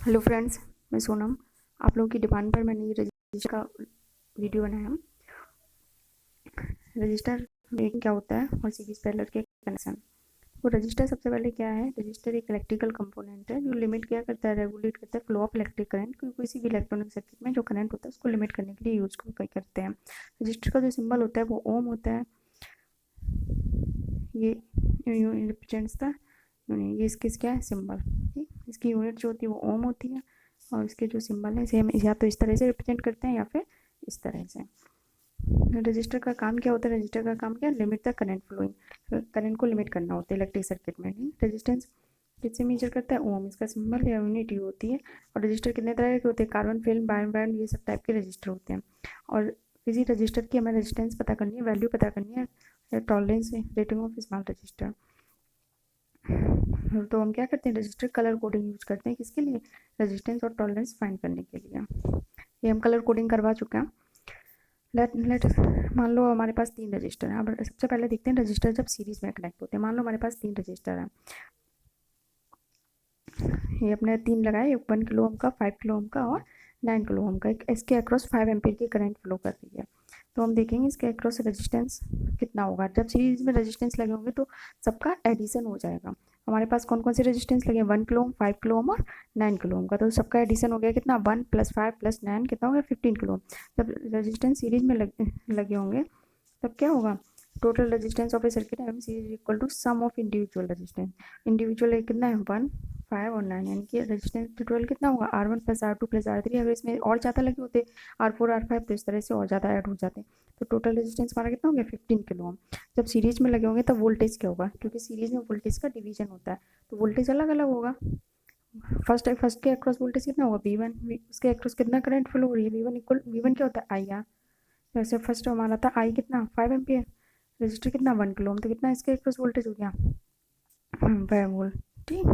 Hello friends, मैं सोनम। आप लोगों की डिमांड पर मैंने ये रजिस्टर का वीडियो बनाया। रजिस्टर में क्या होता है और सीरीज पैरेलल के कनेक्शन। तो रजिस्टर सबसे पहले क्या है? रजिस्टर एक इलेक्ट्रिकल कंपोनेंट है जो लिमिट क्या करता है, रेगुलेट करता है फ्लो ऑफ इलेक्ट्रिक करंट। किसी भी इलेक्ट्रॉनिक सर्किट में जो करंट होता है उसको लिमिट करने के लिए यूज करते हैं। रजिस्टर का जो सिंबल होता है वो ओम होता है। ये रिप्रेजेंट्स द यूनिट, ये इसकी क्या है सिंबल। ठीक, इसकी यूनिट जो होती है वो ओम होती है और इसके जो सिंबल है सेम या तो इस तरह से रिप्रेजेंट करते हैं या फिर इस तरह से। रजिस्टर का काम क्या होता है? रजिस्टर का काम क्या है? Limit the current flowing, current को लिमिट करना होता है इलेक्ट्रिक सर्किट में। रेजिस्टेंस किससे मेजर करता है? ओम। इसका सिंबल या यूनिट यू होती है। और रजिस्टर कितने तरह के होते हैं? कार्बन, फिल्म, बायन बैंड, ये सब टाइप के रजिस्टर होते हैं। और किसी रजिस्टर की हमें रेजिस्टेंस पता करनी है, वैल्यू पता करनी है, tolerance rating of small register. तो हम क्या करते हैं? रजिस्टर कलर कोडिंग यूज करते हैं। किसके लिए? रेजिस्टेंस और टॉलरेंस फाइंड करने के लिए। ये हम कलर कोडिंग करवा चुके हैं। लेट लेट मान लो हमारे पास 3 रजिस्टर हैं। अब सबसे पहले देखते हैं रजिस्टर जब सीरीज में कनेक्ट होते हैं। मान लो हमारे पास 3 रजिस्टर हैं। ये अपने 3 लगाए, 1 किलो ओम का, 5 किलो ओम का और 9 किलो ओम का। इसके अक्रॉस 5 एम्पीयर की करंट फ्लो कर रही है। तो हम देखेंगे इसके अक्रॉस रेजिस्टेंस कितना होगा। जब सीरीज में रेजिस्टेंस लगे होंगे तो सबका एडिशन हो जाएगा। हमारे पास कौन कौन से रेजिस्टेंस लगे? 1 किलो ओम, 5 किलो ओम और 9 किलो ओम का। तो सबका एडिशन हो गया कितना? 1 + 5 + 9 कितना हो गया? 15 किलो ओम। जब रेजिस्टेंस सीरीज में लगे होंगे तब क्या होगा? Total resistance of a circuit M C is equal to sum of individual resistance. Individual कितना है? 1, 5 और 9, यानी कि रेजिस्टेंस टोटल कितना होगा? R1 + R2 + R3। अगर इसमें और ज़्यादा लगे होते R4 R5 तो इस तरह से और ज़्यादा ऐड हो जाते। तो टोटल रेजिस्टेंस हमारा कितना हो गया? 15 किलो ओम। जब सीरीज में लगे होंगे तब वोल्टेज क्या होगा? क्योंकि सीरीज में वोल्टेज का डिवीजन होता है तो वोल्टेज अलग अलग होगा। फर्स्ट के अक्रॉस वोल्टेज कितना होगा? V1। उसके अक्रॉस कितना करंट फ्लो हो रही है? V1 क्या होता है? IR। जैसे फर्स्ट हमारा था I कितना? 5 एम्पियर। रजिस्टर कितना? 1 किलो ओम। तो कितना इसके अक्रॉस वोल्टेज हो गया? 5 वोल्ट। ठीक,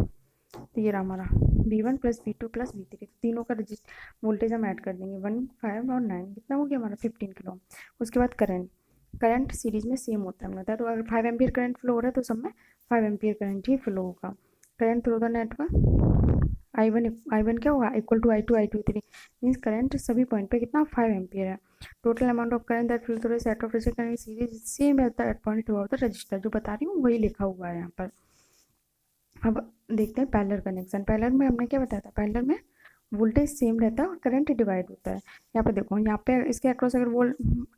तो ये रहा हमारा V1 + V2 + V3। तीनों का रजिस्टर वोल्टेज हम ऐड कर देंगे, 1, 5 और 9। कितना हो गया हमारा? 15 किलो ओम। उसके बाद करंट, करंट सीरीज में सेम होता है हमने बताया। तो अगर 5 एम्पियर करंट फ्लो हो रहा है तो सब में 5 एम्पियर करंट ही फ्लो होगा। Current through the network I1 क्या होगा? Equal to I2 I2 3। Means current सभी पॉइंट पे कितना? 5 एम्पियर है। Total amount of current that flow through set of resistor series same at that point throughout the resistor. जो बता रही हूँ वही लिखा हुआ है यहाँ पर। अब देखते हैं पैरेलल कनेक्शन। पैरेलल में हमने क्या बताया था? पैरेलल में वोल्टेज सेम रहता है और करंट डिवाइड होता है। यहाँ पे देखो, यहाँ पे इसके अक्रॉस अगर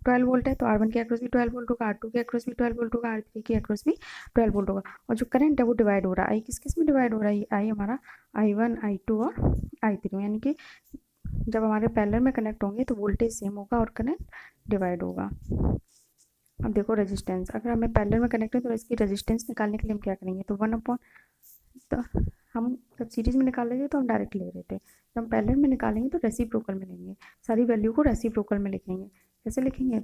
12 वोल्ट है तो R1 के अक्रॉस भी 12 वोल्ट होगा, R2 के अक्रॉस भी 12 वोल्ट होगा, R3 के अक्रॉस भी 12 वोल्ट होगा। और जो करंट है वो डिवाइड हो रहा है। आई किस किस में डिवाइड हो रहा है? आई हमारा I1 I2 और I3, यानी कि जब हमारे पैरेलल में कनेक्ट होंगे तो वोल्टेज सेम होगा और करंट डिवाइड होगा। अब देखो रेजिस्टेंस, अगर हमें पैरेलल में कनेक्ट है तो इसकी रेजिस्टेंस निकालने के लिए हम क्या करेंगे? तो 1 तो हम जब सीरीज में निकाल लेंगे तो हम डायरेक्ट ले रहे थे। जब हम पैरेलल में निकालेंगे तो रेसिप्रोकल में लेंगे। सारी वैल्यू को रेसिप्रोकल में लिखेंगे। कैसे लिखेंगे?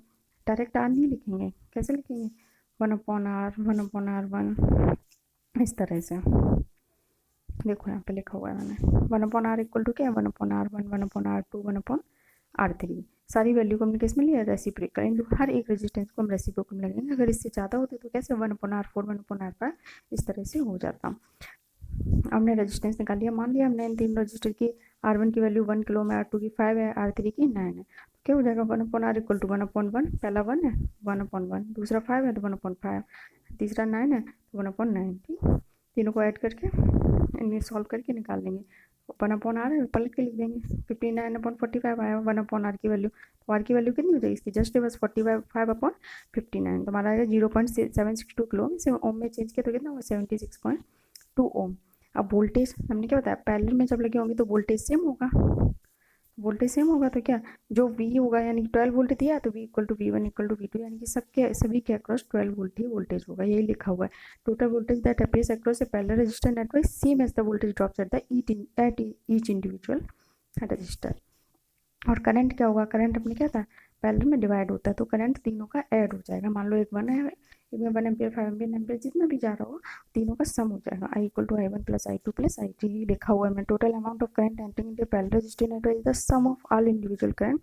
डायरेक्ट आर नहीं लिखेंगे। कैसे लिखेंगे? 1/R, 1/R1, इस तरह से। देखो यहाँ पे लिखा हुआ है मैंने, 1/R इक्वल टू क्या है? 1/R1, 1/R2, 1/R3। सारी वैल्यू को हमने किस में लिया? रेसिप्रोकल। हर एक रेजिस्टेंस को हम रेसिप्रोकल में लगेंगे। अगर इससे ज़्यादा होते तो कैसे? 1/R4, 1/R5, इस तरह से हो जाता। हमने रेजिस्टेंस निकाल लिया। मान लिया हमने इन 3 रजिस्टर की R1 की वैल्यू 1 किलो में, R2 की 5 है, R3 की 9 है। तो क्या हो जाएगा? 1/R equal to 1/1। पहला 1 है 1/1, दूसरा 5 है तो 1/5, तीसरा 9 है तो 1/9। ठीक, तीनों को ऐड करके इन्हें सॉल्व करके निकाल लेंगे। 1/R है, पलट के लिख देंगे। 59/45 आया 1/R की वैल्यू। तो R की वैल्यू कितनी हो जाएगी इसकी? जस्ट बस 45/59। तो हमारा आएगा 0.762 किलो। इसे ओम में चेंज किया तो कितना हुआ? 76.2 ओम। अब वोल्टेज हमने क्या बताया? पैरेलल में जब लगे होंगे तो वोल्टेज सेम होगा। वोल्टेज सेम होगा तो क्या, जो V होगा यानी कि 12 वोल्ट दिया तो V equal to V1 equal to V2, यानी कि सभी के अक्रॉस 12 वोल्ट ही वोल्टेज होगा। यही लिखा हुआ है। Total voltage that appears across a parallel resistor network same as the voltage drops at each individual resistor. और करंट क्या होगा? करंट अपने क्या था? पैरेलल में डिवाइड होता है तो करंट तीनों का ऐड हो जाएगा। मान लो एक 1 है, एक में 1 एम्पियर, 5 एम्पियर, 9 एम्पियर, जितना भी जा रहा हो तीनों का सम हो जाएगा। I equal to I1 + I2 + I3 लिखा हुआ है। मैं total amount of current entering into parallel resistor network is the sum of all individual current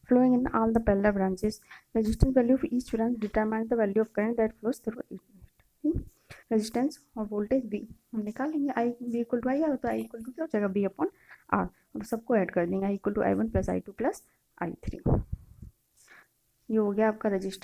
flowing in all the parallel branches. Resistance value of each branch determines the value of current that flows through it. Resistance और voltage V हम निकालेंगे। I V equal to I R, तो I equal to क्या हो जाएगा? B/R are, और सबको add कर देंगे, I equal to I one plus I two plus I three. ये हो गया आपका रजिस्टर